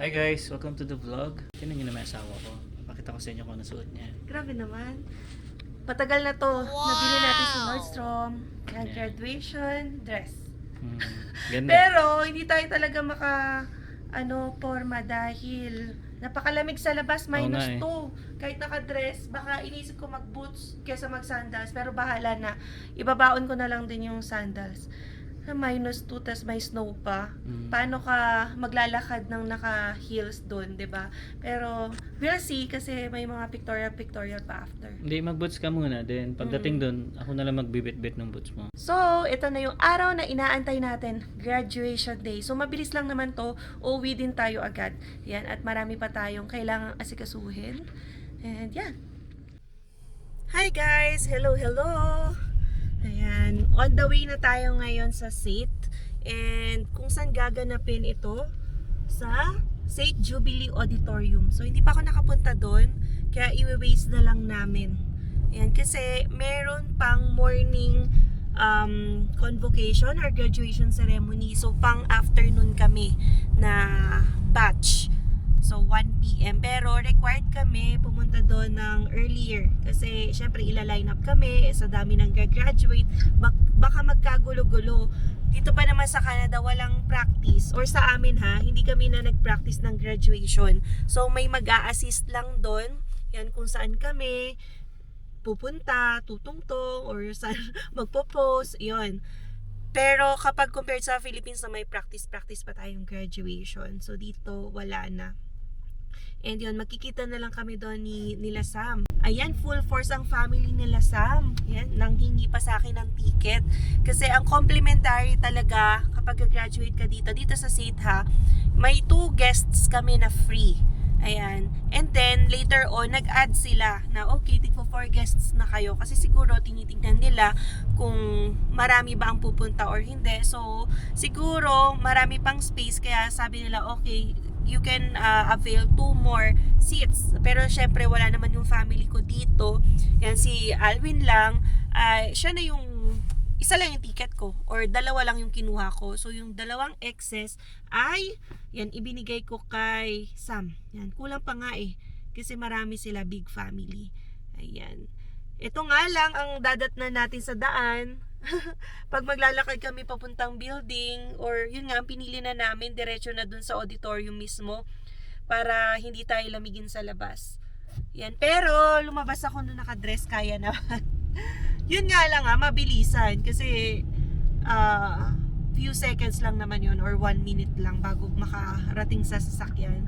Hi guys, welcome to the vlog. Tingnan nyo naman asawa ko. Pakita ko sa inyo kung ano suot niya. Grabe naman. Matagal na to. Nabili natin sa Nordstrom. Yan, Yeah. graduation dress. Ganda. Pero, hindi tayo talaga forma dahil napakalamig sa labas, minus nga eh. 2. Kahit naka-dress, baka inisip ko mag-boots kesa mag-sandals. Pero bahala na. Ibabaon ko na lang din yung sandals. Na minus 2, tas may snow pa. Paano ka maglalakad ng naka-heels doon, 'di ba? Pero we'll see kasi may mga pictorial pa after. Hindi, mag-boots ka muna. Then, pagdating doon, ako na lang magbibit-bit ng boots mo. So, ito na yung araw na inaantay natin, graduation day. So, mabilis lang naman to, uuwi din tayo agad. Yan, at marami pa tayong kailangang asikasuhin. And yan. Hi guys! Hello! Ayan, on the way na tayo ngayon sa SAIT. And kung saan gaganapin ito? Sa SAIT Jubilee Auditorium. So, hindi pa ako nakapunta doon, kaya i-waste na lang namin. Ayan, kasi meron pang morning convocation or graduation ceremony. So, pang afternoon kami na batch. So, 1 p.m. Pero, required kami pumunta doon ng earlier. Kasi, syempre, ila-line up kami. Sa dami ng graduate. Baka magkagulo-gulo. Dito pa naman sa Canada, walang practice. Or sa amin ha, hindi kami na nag-practice ng graduation. So, may mag-a-assist lang doon. Yan kung saan kami pupunta, tutungtong, or saan magpo-post. Yun. Pero, kapag compared sa Philippines na may practice pa tayong graduation. So, dito, wala na. And yun, magkikita na lang kami doon nila Sam. Ayan, full force ang family nila Sam. Yan, nanghingi pa sa akin ng ticket. Kasi ang complimentary talaga kapag graduate ka dito sa SAIT ha, may 2 guests kami na free. Ayan. And then, later on, nag-add sila na okay, tigpo 4 guests na kayo. Kasi siguro, tinitignan nila kung marami ba ang pupunta or hindi. So, siguro, marami pang space. Kaya sabi nila, okay, you can avail 2 more seats. Pero, syempre, wala naman yung family ko dito. Yan, si Alwin lang. Siya na yung isa lang yung ticket ko or 2 lang yung kinuha ko. So, yung 2 excess ay yan, ibinigay ko kay Sam. Yan, kulang pa nga eh. Kasi marami sila, big family. Ayan. Ito nga lang ang dadatnan natin sa daan. Pag maglalakad kami papuntang building or yun nga, ang pinili na namin, diretso na dun sa auditorium mismo para hindi tayo lamigin sa labas. Yan. Pero, lumabas ako nung nakadress, kaya naman. Yun nga lang mabilisan kasi few seconds lang naman yun or 1 minute lang bago makarating sa sasakyan.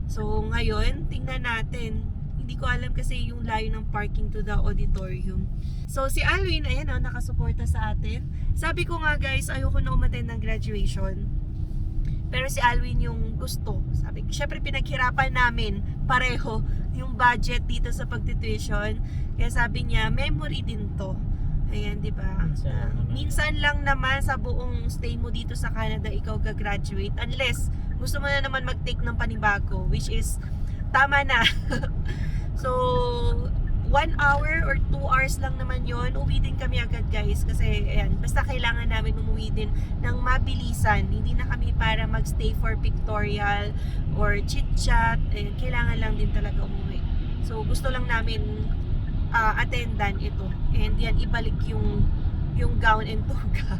So ngayon, tingnan natin. Hindi ko alam kasi yung layo ng parking to the auditorium. So si Alwin, ayan nakasuporta sa atin. Sabi ko nga guys, ayoko na umattend ng graduation. Pero si Alwin yung gusto. Sabi ko, syempre pinaghirapan namin pareho yung budget dito sa pagtituition. Kaya sabi niya, memory din to. Ayan, di ba? Minsan lang naman sa buong stay mo dito sa Canada, ikaw gagraduate. Unless, gusto mo na naman mag-take ng panibago, which is, tama na. So, 1 hour or 2 hours lang naman yon. Uwi din kami agad guys. Kasi, ayan, basta kailangan namin umuwi din ng mabilisan. Hindi na kami para magstay for pictorial or chit-chat. Ayan, kailangan lang din talaga umuwi. So, gusto lang namin attendan ito. And yan, ibalik yung gown and toga.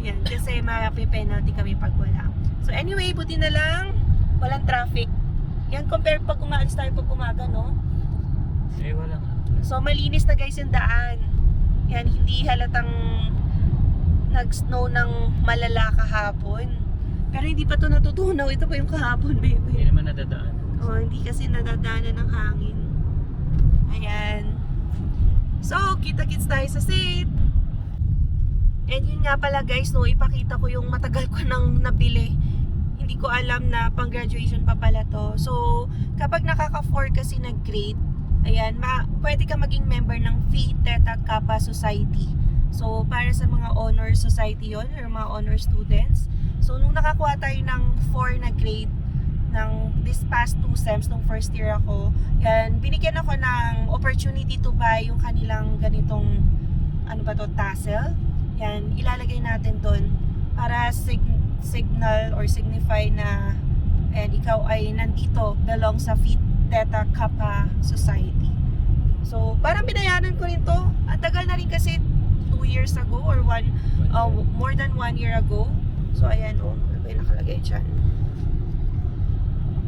Yan, kasi mapi-penalty kami pag wala. So anyway, buti na lang walang traffic. Yan, compare pag umaalis tayo pag umaga, no? Eh, wala nga. So malinis na guys yung daan. Yan, hindi halatang nag-snow ng malala kahapon. Pero hindi pa to natutunaw. Ito pa yung kahapon, baby. Hindi naman nadadaan. Oh, hindi kasi nadadaanan ng hangin. Ayan. So, kita-kits tayo sa SAIT. And yun nga pala guys, no, ipakita ko yung matagal ko nang nabili. Hindi ko alam na pang graduation pa pala to. So, kapag nakaka-4 kasi nag-grade, ayan, pwede ka maging member ng Phi Theta Kappa Society. So, para sa mga honor society yon or mga honor students. So, nung nakakuha tayo ng 4 na grade, ng this past 2 sems nung first year ako, yan, binigyan ako ng opportunity to buy yung kanilang ganitong tassel. Yan, ilalagay natin doon para signal or signify na and ikaw ay nandito belong sa Phi Theta Kappa Society. So, parang binayaran ko rin to. Ang tagal na rin kasi 2 years ago or more than 1 year ago. So, ayan o. Ano ba yung nakalagay dyan?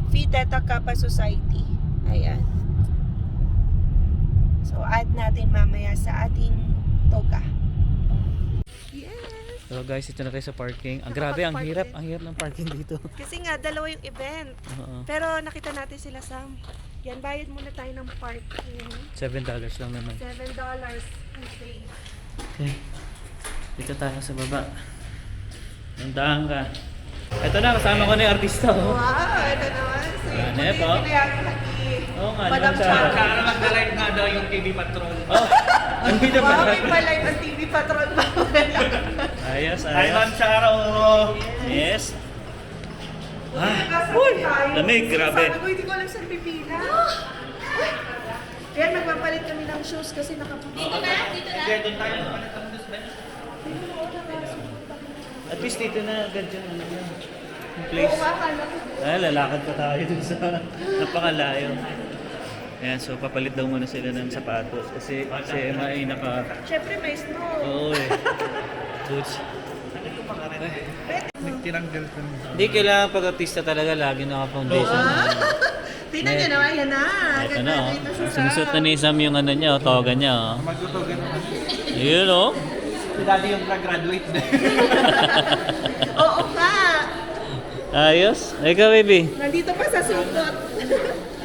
Phi Theta Kappa Society. Ayan. So, add natin mamaya sa ating toga. Yes! So guys, ito na tayo sa parking. Ang grabe, ang hirap ng parking dito. Kasi nga, dalawa yung event. Oo. Pero nakita natin sila Sam. Yan, bayad muna tayo ng parking. $7 lang naman. $7. Okay. Okay. Dito tayo sa baba. Nandahan ka. Ito na, kasama ko na yung artista. Oh. Wow, ito naman. So, Yan, yung Nepo. Oo nga, Madam naman Chara. Chara. Mag-live nga daw yung TV Patrol. Oh, ang bida Wow, pa. may palay ang TV Patrol ba? Ayos, Ay, Ma'am ayos. Chara, oo. Yes. Uy! Lamig, grabe. Sabi ko, hindi ko alam saan pipila. Kaya magpapalit kami ng shoes kasi nakaputi. Dito na? Kaya doon tayo palit ang disband. At least dito na agad yung ano yun. Yung place. Oo, akala ko. Ay, lalakad pa tayo dun sa napakalayo. Ayan, so papalit daw muna sila ng sapatos kasi si Emma ay naka... Siyempre may snow. Oo eh. Boots. Nagtiranggal ko. Hindi kailangan pag-artista talaga lagi naka-foundation. Tingnan niyo naman, yan na. Ito Ganda na oh. dito sa Sinusuot na ni Sam yung ano niya, oh, toga niya oh. Magtutugan naman. Yun oh. Si Daddy yung graduate na. Oo ka. Ayos. Ikaw baby. Nandito pa sa supot.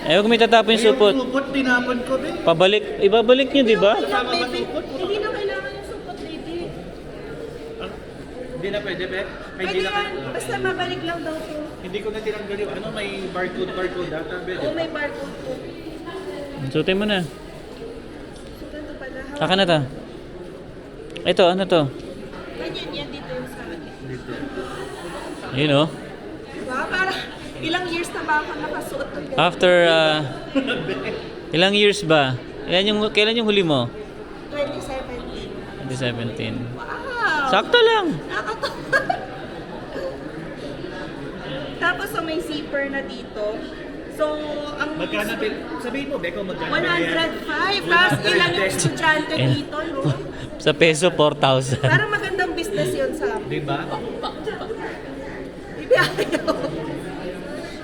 Eh, huwag may tatapon yung supot. Yung supot, tinapon ko din. Pabalik, ibabalik niyo, di ba? Kasama ba supot? Hindi na kailangan yung supot, baby. Hindi na pwede, be? May Pwede hindi na yan. Basta mabalik lang daw to. Hindi ko na tinanggal yung ano, may barcode data, be. Oo, may barcode po. Suotin mo na. So, ganito pala. Saka na ta. Ito, ano to? Ganyan yan dito yung sa akin. Dito. Yun oh. Diba? Para ilang years na ba ako nakasuot ng ganyan? After, ilang years ba? Kailan yung huli mo? 2017. 2017. Wow! Sakto lang. Nakakatawa. Tapos so may zipper na dito. So, ang... Magkano, be? Sabihin mo, be, kung magkano. 105. Tapos ilang yung estudyante Eh. dito, no? Sa peso, 4,000. Parang magandang business yun sa... Di ba? Ibiyayo.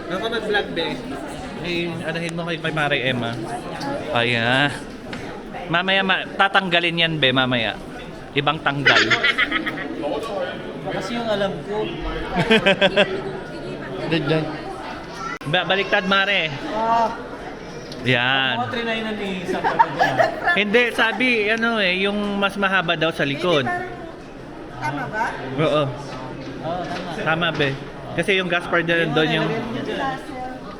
Ako mag-vlog, be. Eh, anahin mo kay Mare Emma. Kaya. Mamaya, tatanggalin yan, be, mamaya. Ibang tanggal. Kasi yung alam ko. Baliktad, Mare. Oh. Yan. Mga trinay na ni Sam talaga. Hindi, sabi, ano eh, yung mas mahaba daw sa likod. Tama ba? Oo. Oo, tama. Tama, be. Kasi yung Gaspar din doon yung...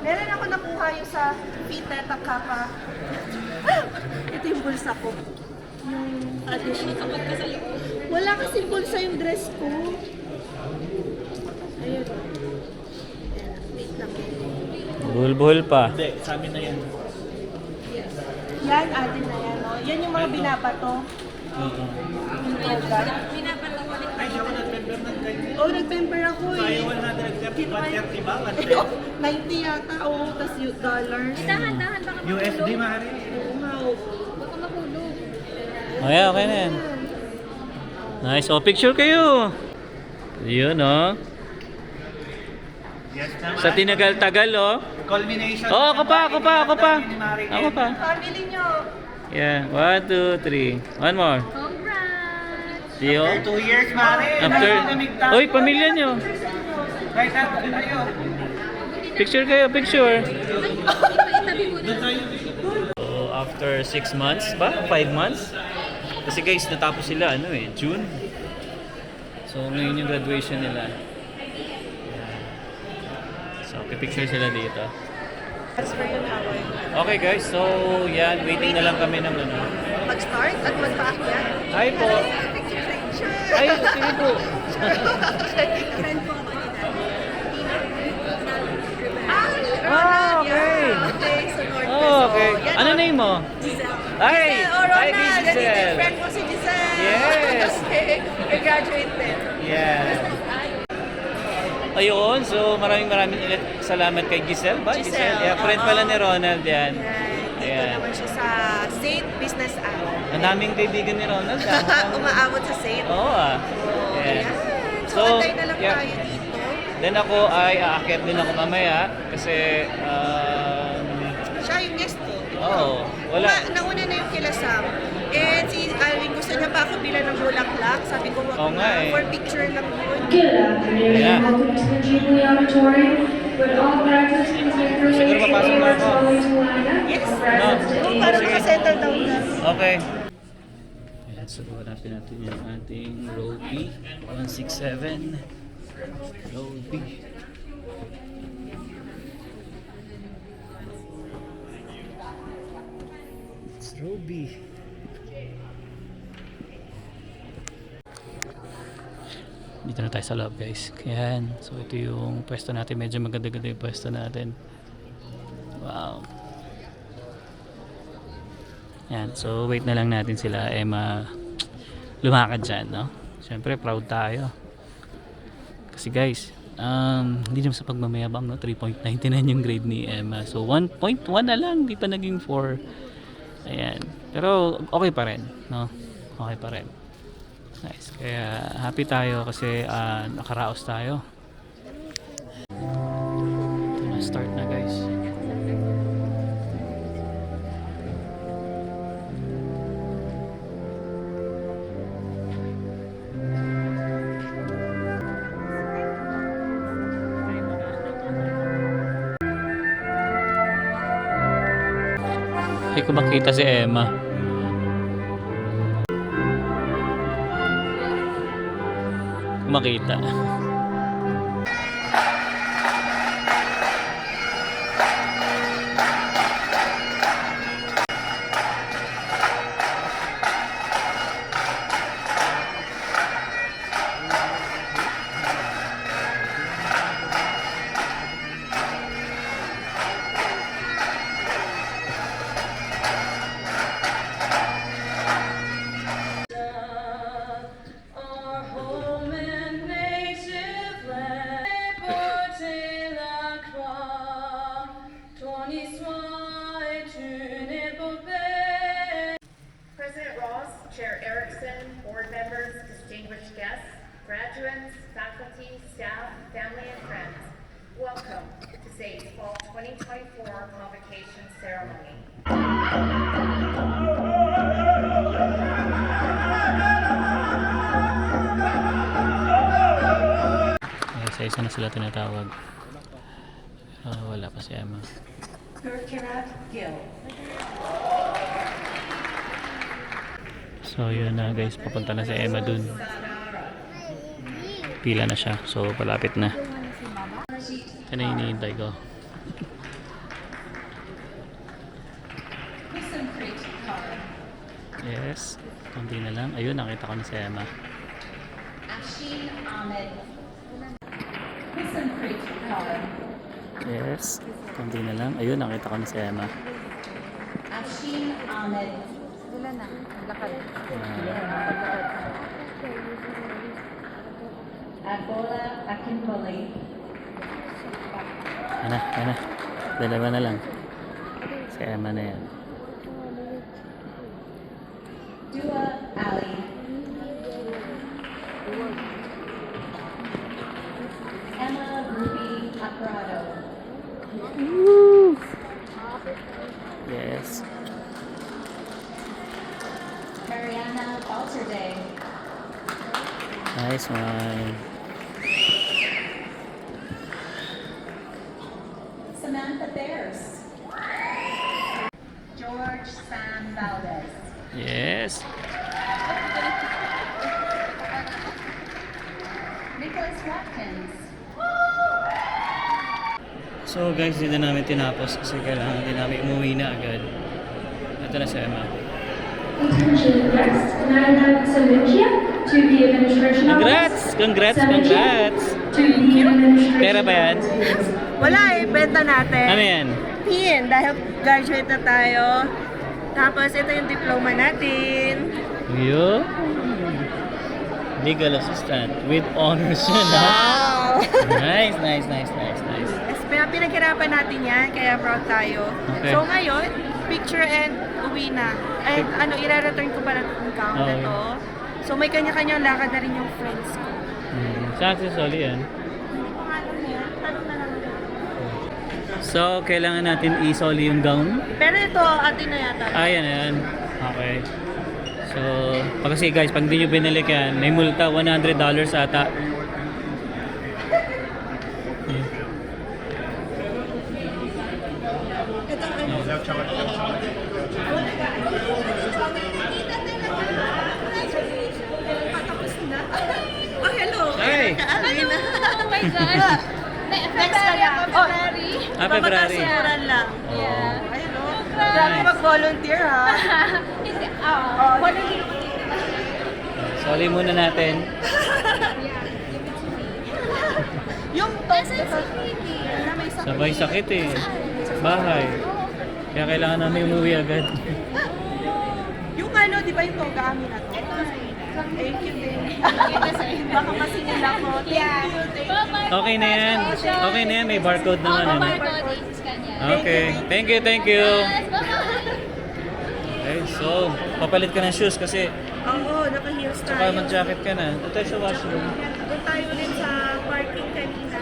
Meron ako nakuha yung sa Phi Theta Kappa. Ito yung bulsa ko. Yung addition. Wala kasing bulsa yung dress ko. Ayun. Wait lang. Buhol-buhol pa. Hindi, sa amin na yan. Yan, atin na yan. Oh. Yan yung mga binabato. Yung toga. Ay, siya ko nag-member ng ganyan. Oh, nag-member ako eh. Ay, 130 ba? 90 yata. Oh, tas yung dollars. Dahan-dahan baka USD, Mare. Oo nga, oh. baka mahulog. Okay, okay na yan. Nice. Oh, picture kayo. Yun oh. Yes, tama. Sa tinagal-tagal oh. Culmination. Oh, ako pa. Ako pa. Family nyo. Yeah. 1, 2, 3. One more. Congrats! See you. 2 years, Mare. After. Uy, pamilya nyo. Right, tayo. Picture kayo, picture. Itabi ko na. So, after 6 months ba? 5 months? Kasi guys, natapos sila ano eh, June. So, ngayon yung graduation nila. Ayan. So, pipicture sila dito. Okay guys, so yan, waiting na lang kami ng ano. Mag-start at magpaakyat. Hi po. Ay, sige po. Friend po ako ni Daddy. Ah, okay. Okay, so North Oh, okay. Yan, Ano oh. name mo? Giselle. Hi! Oh, Rona, Hi, ganito yung Giselle. friend ko si Giselle. Yes. Okay, we graduate din. Yeah. Ayun, so maraming ulit magpasalamat kay Giselle ba? Giselle, Yeah, friend oo. pala ni Ronald yan. Dito Ayan. naman siya sa Saint Business App. Ang daming kaibigan ni Ronald. Umaabot sa Saint. Oo ah. Ayan. Ayan. So, antay na lang yeah. tayo dito. Then ako ay aakyat din ako mamaya kasi Siya yung guest ko. wala. Nauna na yung kila Sam. And si Alvin gusto niya pa ako bilang ng bulaklak. Sabi ko, wag Oo nga na. eh. For picture lang yun. Good afternoon Yeah. and welcome to the Jubilee Auditorium. Would all graduates please make their way Siguro to papasok na ako. to line up? Yes. All graduates to No. aid. Para Sige. makasettle down na. Okay. Ayan, so hanapin natin yung ating row B. 167. Row B. It's row B. Dito na tayo sa loob guys. Ayan. So ito yung pwesto natin. Medyo maganda-ganda yung pwesto natin. Wow. Yan, so wait na lang natin sila Emma lumakad dyan, no? Siyempre proud tayo kasi guys, hindi naman sa pagmamayabang, no? 3.99 yung grade ni Emma, so 1.1 na lang, di pa naging 4. Ayan, pero okay pa rin, no? Okay pa rin, nice, kaya happy tayo kasi nakaraos tayo. Ito na, start na guys. Hindi ko makita si Emma. Makita. Our home and native land, porter la croix, ton histoire est une épopée. President Ross, Chair Erickson, board members, distinguished guests, graduates, faculty, staff, family, and friends, welcome to SAIT's Fall 2024 Convocation Ceremony. Isa-isa na sila tinatawag. Wala pa si Emma. So yun na guys, papunta na si Emma dun. Pila na siya, so palapit na. Ito na hinihintay ko. Yes, konti na lang. Ayun, nakita ko na si Emma. Ashin Ahmed. Yes, konti na lang. Ayun, nakita ko na si Emma. Ashin Ahmed. Wala na. Lakad. Abola Akinbole. Yan na. Dalawa na lang. Si Emma na yan. Dua Ali. Emma Ruby Aprado. Yes. Mariana Balterday. Nice one. Samantha Bears. George Sam Valdez. Yes. Nicholas Watkins. So guys, dito namin tinapos kasi kailangan din namin umuwi na agad. Ito na si Emma. Attention guests, can I have Salukia to the administration office? Congrats! Salukia to the administration Pera ba yan? Wala eh, benta natin. Ano yan? Pin, dahil graduate na tayo. Tapos ito yung diploma natin. Yo. Legal assistant with honors yun ha. Wow! Nice. Pinaghirapan natin yan, kaya proud tayo. Okay. So ngayon, picture and uwi na. And i-return ko pala itong gown na to. So may kanya-kanyang lakad na rin yung friends ko. Saan si Solly yan? Ano pangalan na yan? Tanong na lang. So, kailangan natin i-Solly yung gown? Pero ito, atin na yata. Yan. Okay. So, kasi guys, pag hindi nyo binalik yan, may multa, $100 ata. Patapos na. Oh, hello. Hi. Alin na. Oh my gosh! Next ka lang. February. February. Pamakasuran lang. Yeah. Ayun o. Grabe mag-volunteer ha. Hindi, Volunteer. Solly muna natin. Yung top ito. Na may sakit. Sabay sakit eh. Bahay. Kaya kailangan namin umuwi agad. Yung di ba yung toga amin na to? Thank you din. Baka masingil ako. Thank you. Okay na yan. Okay na yan. May barcode naman. ano? barcode is kanya. Okay. Thank you. Yes, bye-bye. Okay, so, papalit ka ng shoes kasi Oo, naka-heels tayo. saka mag-jacket ka na. Doon tayo sa washroom. Doon tayo ulit sa parking kanina.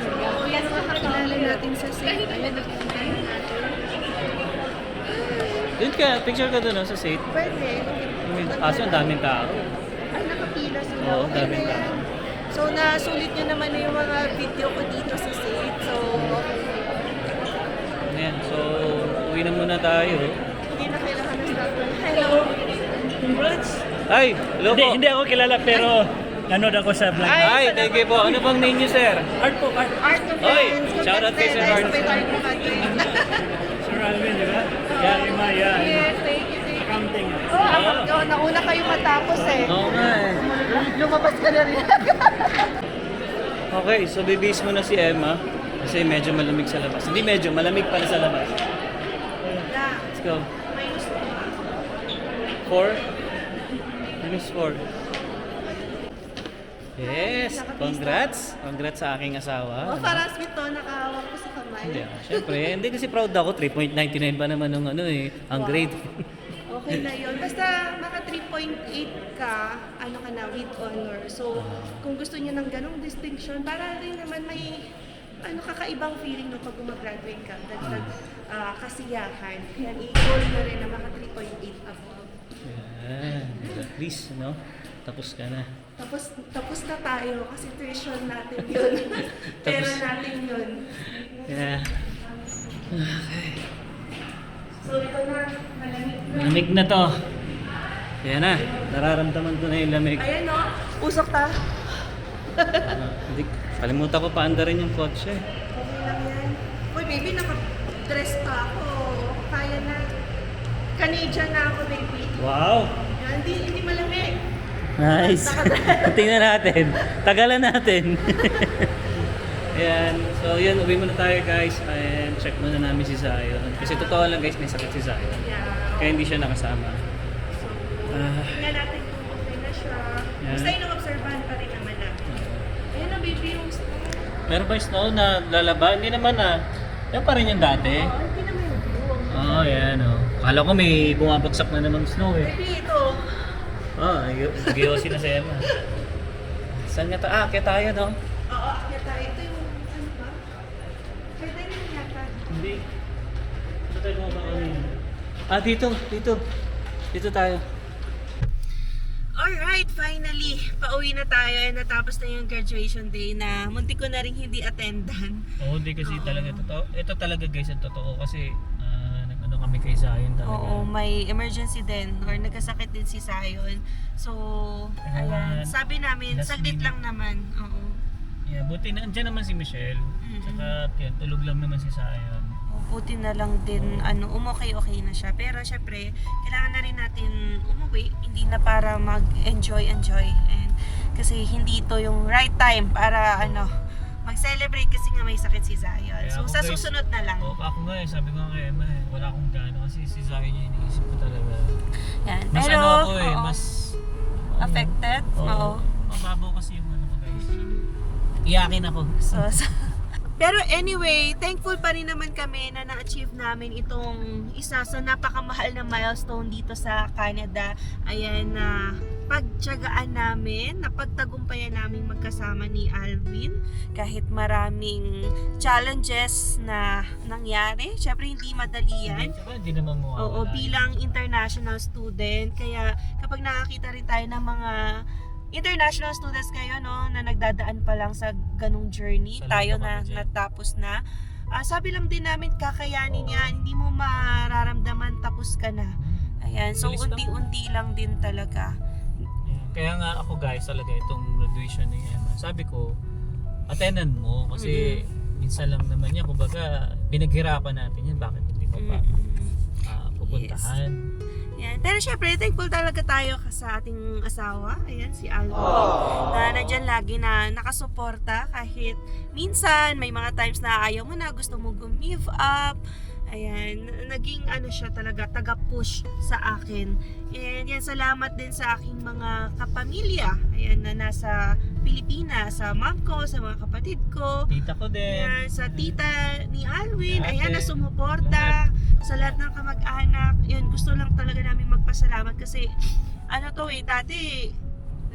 So, yan ang kakilala natin sa safe. Ayun, nakikita natin. Doon ka, picture ka doon sa seat. Pwede. Kaso ang daming tao. Ay, nakapila sila. Oo, Okay daming na yan. tao. So, nasulit nyo naman na yung mga video ko dito sa safe. So, Ayan, so, uwi na muna tayo. hindi na kailangan na stop. Hello. Congrats. Ay, hello po. Hindi ako kilala pero nanood ako sa vlog. Ay, thank you po. Ano bang name niyo, sir? Art po, Art. Art of Oy, Friends. shout out kay Sir Art. Sir Alvin, di ba? Yeah, Ima, yeah. Yes, thank you. Accounting. Nauna kayo matapos eh. Oo nga eh. Lumabas ka na rin. Okay, so bibis mo na si Emma. Kasi medyo malamig sa labas. Hindi medyo, malamig pala sa labas. Let's go. Minus 4? Minus 4. Yes! Congrats! Congrats sa aking asawa. Oh, parang sweet to, nakahawak ko sa kamay. Hindi, syempre. Hindi kasi proud ako. 3.99 pa naman ng ang grade. Okay na yun. Basta maka 3.8 ka, ano ka na, with honor. So, kung gusto niyo ng ganong distinction, para rin naman may kakaibang feeling no pag gumraduate ka. Dagdag kasiyahan. Kaya i-goal na rin na maka 3.8 above. Yan. At least, no? Tapos ka na. Tapos na tayo kasi tuition natin yun. Pera natin yun. Yeah. So, ito na. Malamig na. Lamig na to. Yan na. Nararamdaman ko na yung lamig. Ayan no, usok ta. Hindi, kalimutan ko paandarin yung kotse. Okay lang yan. Uy, baby, naka-dress pa ako. Kaya na. Canadian na ako, baby. Wow! Yan, hindi malamig. Nice! Tingnan natin. Tagalan natin. Ayan. So, yun. Uwi muna tayo, guys. And check muna namin si Zion. Kasi totoo lang, guys, may sakit si Zion. Yeah. Kaya hindi siya nakasama. So, tingnan natin kung okay na siya. Yan. Basta yung obserbahan pa rin naman na. Ayan na, baby, yung snow. Meron ba yung snow na lalaba? Hindi naman ah. Yan pa rin yung dati. Oo, hindi naman yung blue. Oo, yan o. Kala ko may bumabagsak na naman snow eh. Baby, ito. Nag-iossi na si Emma. Saan nga tayo? Kaya tayo, no? Oo, akyat tayo. Ito yung, ano ba? Pwede rin yata. Hindi. Dito tayo bumaba. Dito. Dito tayo. Alright, finally, pauwi na tayo and natapos na yung graduation day na muntik ko na rin hindi attendan. Oo, hindi kasi talaga totoo. Ito talaga guys, ang totoo kasi nag-ano kami kay Zion talaga. Oo, may emergency din or nagkasakit din si Zion. So, ayan, sabi namin, last saglit minute. lang naman. Oo. Yeah, buti na andyan naman si Michelle. Saka yun, tulog lang naman si Zion. Buti na lang din, okay na siya. Pero syempre, kailangan na rin natin umuwi. Hindi na para mag-enjoy. And kasi hindi ito yung right time para mag-celebrate kasi nga may sakit si Zion. Kaya So, ako, sa guys, susunod na lang. Ako nga sabi ko nga kay Emma wala akong gana kasi si Zion yung iniisip ko talaga. Yan. Mas Pero, ako oo, mas affected? Oo. Mababaw kasi yung ko guys. Iyakin ako. So, Pero anyway, thankful pa rin naman kami na na-achieve namin itong isa sa napakamahal na milestone dito sa Canada. Ayan na pagtiyagaan namin, napagtagumpayan namin magkasama ni Alvin kahit maraming challenges na nangyari. Syempre hindi madali yan. Hindi naman mo. Oo, bilang international student. Kaya kapag nakakita rin tayo ng mga international students kayo, no, na nagdadaan pa lang sa ganung journey, Sa tayo loob na kami dyan. natapos na. Sabi lang din namin, kakayanin yan, hindi mo mararamdaman tapos ka na. Ayan, so Bilis lang. unti-unti lang din talaga. Kaya nga ako guys, talaga itong graduation ni Emma, sabi ko, attendan mo kasi minsan lang naman yan, kumbaga pinaghirapan natin yan, bakit hindi mo pa pupuntahan? Yan. Pero syempre, thankful talaga tayo sa ating asawa. Ayan, si Alvin. Na nandyan lagi na nakasuporta kahit minsan may mga times na ayaw mo na, gusto mo give up. Ayan, naging ano siya talaga, taga-push sa akin. And yan, salamat din sa aking mga kapamilya. Ayan, na nasa Pilipinas, sa mom ko, sa mga kapatid ko. Tita ko din. Ayan, sa tita ni Alwin, Ate. ayan, na sumuporta sa lahat ng kamag-anak. Yun, gusto lang talaga namin magpasalamat kasi ano to dati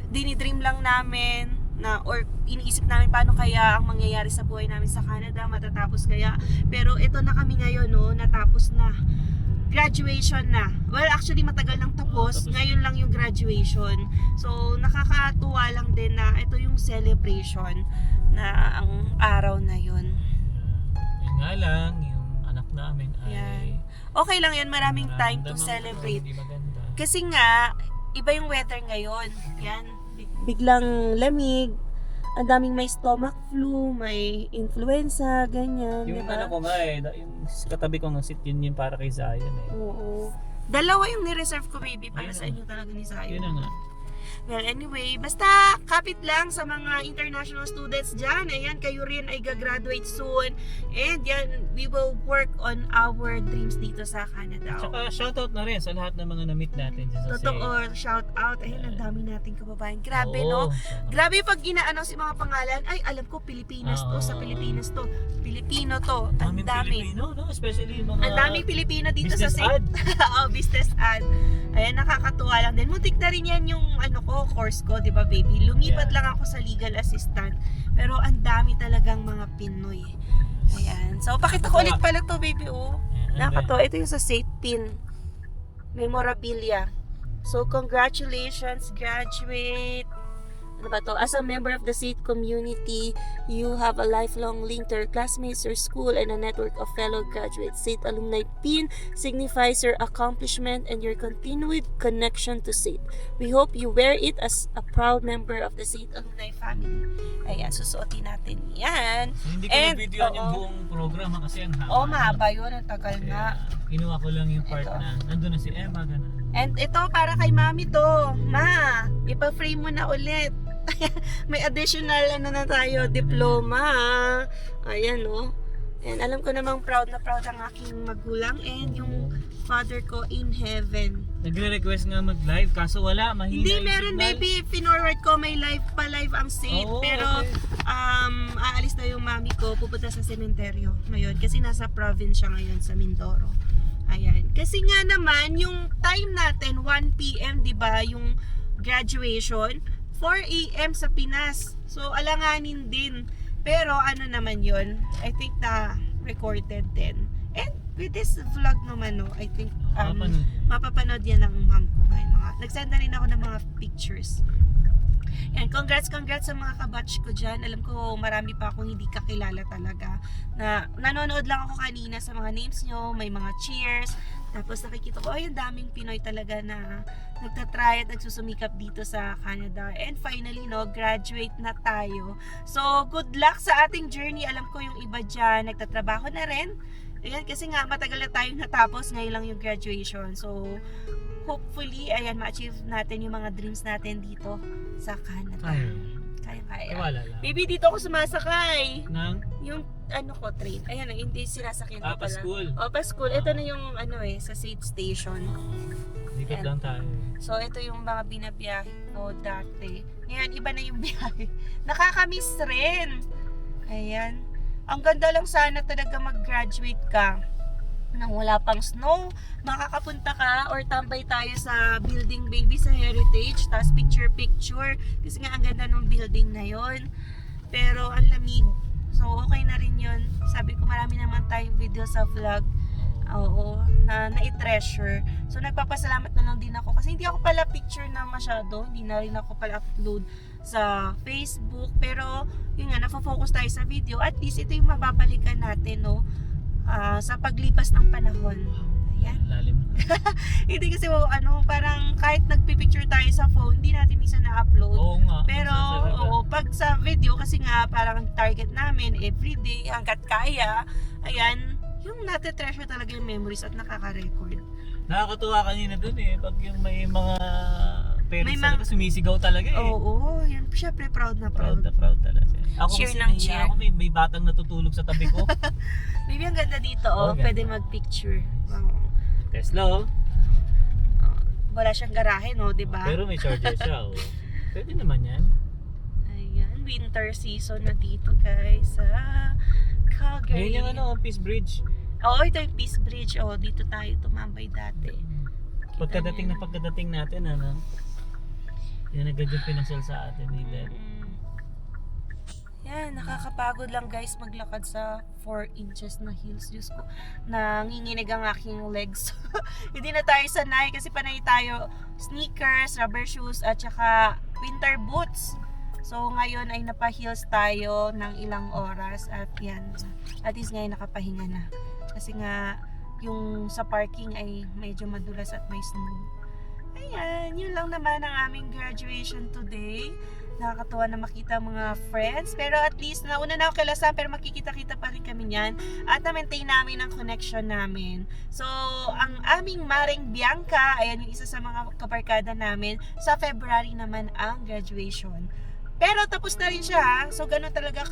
dinidream lang namin na or iniisip namin paano kaya ang mangyayari sa buhay namin sa Canada, matatapos kaya. Pero ito na kami ngayon, no, natapos na. Graduation na. Well, actually matagal nang tapos. Ngayon lang yung graduation. So, nakakatuwa lang din na ito yung celebration na ang araw na yun. Yun nga lang, yung anak namin ay Yan. Okay lang yan, maraming time to nararamdaman ko celebrate. hindi maganda. Kasi nga, iba yung weather ngayon. Yan. Biglang lamig. Ang daming may stomach flu, may influenza, ganyan, Yung diba? ano ko nga yung katabi ko ng seat, yun para kay Zion eh. Oo. Dalawa yung ni-reserve ko, baby, para Ayun sa na. inyo talaga ni Zion. Yun na nga. Well, anyway, basta kapit lang sa mga international students dyan. Ayan, kayo rin ay gagraduate soon. And yan, we will work on our dreams dito sa Canada. Tsaka shoutout na rin sa lahat ng mga na-meet natin dyan sa Totoo, shout out. Ayun, ang dami nating kababayan. Grabe, Oo. no? Grabe pag ina-announce yung mga pangalan. Ay, alam ko, Pilipinas to. Oo. Sa Pilipinas to. Pilipino to. Ang Daming dami. Pilipino, no? Especially yung mga Ang daming Pilipino dito business sa ad. Oo, business ad. Ayan, nakakatuwa lang din. Muntik na rin yan yung ano ko, course ko, di ba, baby? Lumipat Yeah. lang ako sa legal assistant. Pero ang dami talagang mga Pinoy. Ayan. So, pakita ko ulit pala to, baby, oh. Ayan, Nakakatuwa. Ito yung sa Safe Pin. Memorabilia. So, congratulations, graduate. Ano ba to? As a member of the SAIT community, you have a lifelong link to your classmates, your school, and a network of fellow graduates. SAIT Alumni Pin signifies your accomplishment and your continued connection to SAIT. We hope you wear it as a proud member of the SAIT Alumni family. Ayan, susuotin natin yan. Hindi ko And, na-videoan yung oo. buong programa kasi ang haba. Oh, mahaba yun. Ang tagal Kaya, nga. kinuha ko lang yung part Ito. na nandun na si Emma, ganun. And ito, para kay mami to. Ma, ipa-frame mo na ulit. May additional ano na tayo, diploma. Ayan, no? And alam ko namang proud na proud ang aking magulang and yung father ko in heaven. Nagre-request nga mag-live kaso wala, mahina Hindi, yung meron signal. maybe finorward ko, may live pa live ang SAIT. Oo, Pero okay. aalis na yung mami ko, pupunta sa sementeryo ngayon kasi nasa province siya ngayon sa Mindoro. Ayan. Kasi nga naman, yung time natin, 1 p.m., di ba, yung graduation, 4 a.m. sa Pinas. So, alanganin din. Pero, ano naman yun, I think na recorded din. And with this vlog naman, no, I think mapapanood yan ng mom ko. Nag-send na rin ako ng mga pictures. Yan, congrats sa mga kabatch ko dyan. Alam ko marami pa akong hindi kakilala talaga. Na nanonood lang ako kanina sa mga names nyo, may mga cheers. Tapos nakikita ko, ay, ang daming Pinoy talaga na nagtatry at nagsusumikap dito sa Canada. And finally, no, graduate na tayo. So, good luck sa ating journey. Alam ko yung iba dyan, nagtatrabaho na rin. Ayan, kasi nga matagal na tayong natapos, ngayon lang yung graduation. So, hopefully, ayan, ma-achieve natin yung mga dreams natin dito sa Canada. Kaya. Wala lang. Baby, dito ako sumasakay. Nang? Yung ano ko, train. Ayan, hindi sinasakyan ko pala. Pa-school. O, pa-school. Ito na yung ano sa SAIT station. Likod Ayan. lang tayo. So, ito yung mga binabiyahe ko dati. Ngayon, iba na yung biyahe. Nakakamiss rin. Ayan. Ang ganda lang sana talaga mag-graduate ka nang wala pang snow, makakapunta ka or tambay tayo sa building baby sa Heritage, tapos picture kasi nga ang ganda ng building na yon. Pero ang lamig, so okay na rin yun. Sabi ko marami naman tayong video sa vlog, oo, na i-treasure. So nagpapasalamat na lang din ako kasi hindi ako pala picture na masyado, hindi na rin ako pala upload sa Facebook, pero yun nga, nafo-focus tayo sa video. At least ito yung mababalikan natin, no, sa paglipas ng panahon. Ayan. Lalim. Hindi kasi parang kahit nagpipicture tayo sa phone, hindi natin minsan na-upload. Oo nga. Pero pag sa video kasi nga parang target namin everyday hanggat kaya, ayan, yung nate-treasure talaga yung memories at nakaka-record. Nakakatuwa kanina dun pag yung may mga parents May talaga sumisigaw talaga Oo, yan. Syempre proud na Proud proud. na proud talaga. Ako Cheer kasi ng nahiya cheer. ako, may batang natutulog sa tabi ko. Maybe ang ganda dito, Ganda. pwede mag-picture. Oo. Tesla Wala siyang garahe, no, di ba? Pero may charger siya Pwede naman yan. Ayan, winter season na dito, guys, sa Calgary. Ayun yung Peace Bridge. Oo, ito yung Peace Bridge. Dito tayo tumambay dati. Pagkadating natin, yan agad yung pinasal sa atin ni Dad. Yan, nakakapagod lang guys maglakad sa 4 inches na heels. Diyos ko, nanginginig ang aking legs. Hindi na tayo sanay kasi panay tayo sneakers, rubber shoes, at saka winter boots. So ngayon ay napa-heels tayo ng ilang oras at yan, at least ngayon nakapahinga na. Kasi nga, yung sa parking ay medyo madulas at may snow. Ayan, yun lang naman ang aming graduation today. Nakakatuwa na makita mga friends. Pero at least, nauna na ako kay Lasam, pero makikita-kita pa rin kami niyan. At na-maintain namin ang connection namin. So, ang aming Maring Bianca, ayan yung isa sa mga kabarkada namin. Sa February naman ang graduation. Pero tapos na rin siya, ha? So gano'n talaga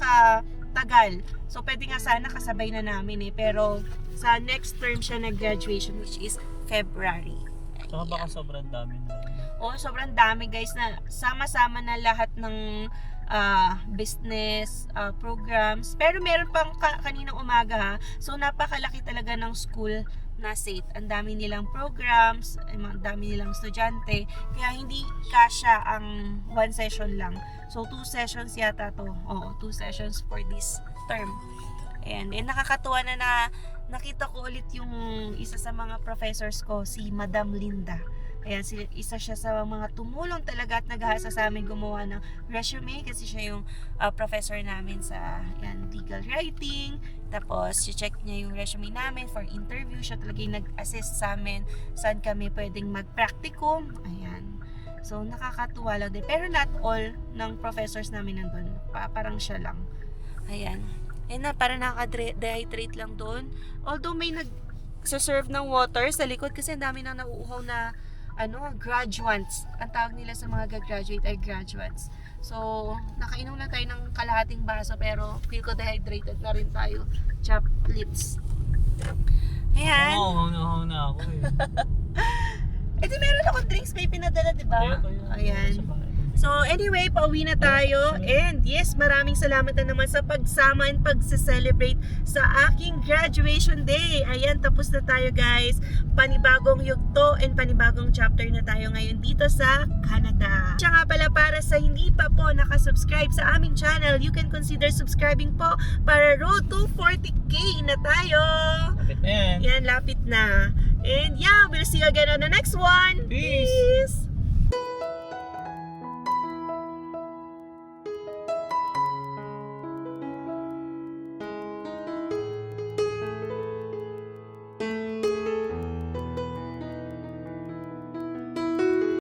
tagal. So pwede nga sana kasabay na namin Pero sa next term siya nag-graduation, which is February. Saka baka sobrang dami na. Sobrang dami guys, na sama-sama na lahat ng business programs. Pero meron pang kaninang umaga, so napakalaki talaga ng school na SAIT. Ang dami nilang programs, ang dami nilang estudyante, kaya hindi kasya ang one session lang. So 2 sessions yata to. 2 sessions for this term. And nakakatuwa na nakita ko ulit yung isa sa mga professors ko, si Madam Linda. Ayan, isa siya sa mga tumulong talaga at naghahasa sa amin gumawa ng resume kasi siya yung professor namin sa legal writing. Tapos, check niya yung resume namin for interview. Siya talaga yung nag-assist sa amin saan kami pwedeng mag-practicum. Ayan. So, nakakatuwa lang din. Pero not all ng professors namin nandun. Parang siya lang. Ayan. Parang nakaka-dehydrate lang doon. Although may nag-serve ng water sa likod kasi ang dami nang nauuhaw na graduates. Ang tawag nila sa mga graduate ay graduates. So, nakainom lang tayo ng kalahating baso pero feel ko dehydrated na rin tayo. Chop lips. Ayan. Oo, na ako Di meron akong drinks may pinadala, diba? Ayan. So anyway, pauwi na tayo. And yes, maraming salamat na naman sa pagsama and pagse-celebrate sa aking graduation day. Ayan, tapos na tayo guys. Panibagong yugto and panibagong chapter na tayo ngayon dito sa Canada. Siya nga pala, para sa hindi pa po nakasubscribe sa aming channel, you can consider subscribing po para road to 40k na tayo. Lapit na yan. Yan, lapit na. And yeah, we'll see you again on the next one. Peace!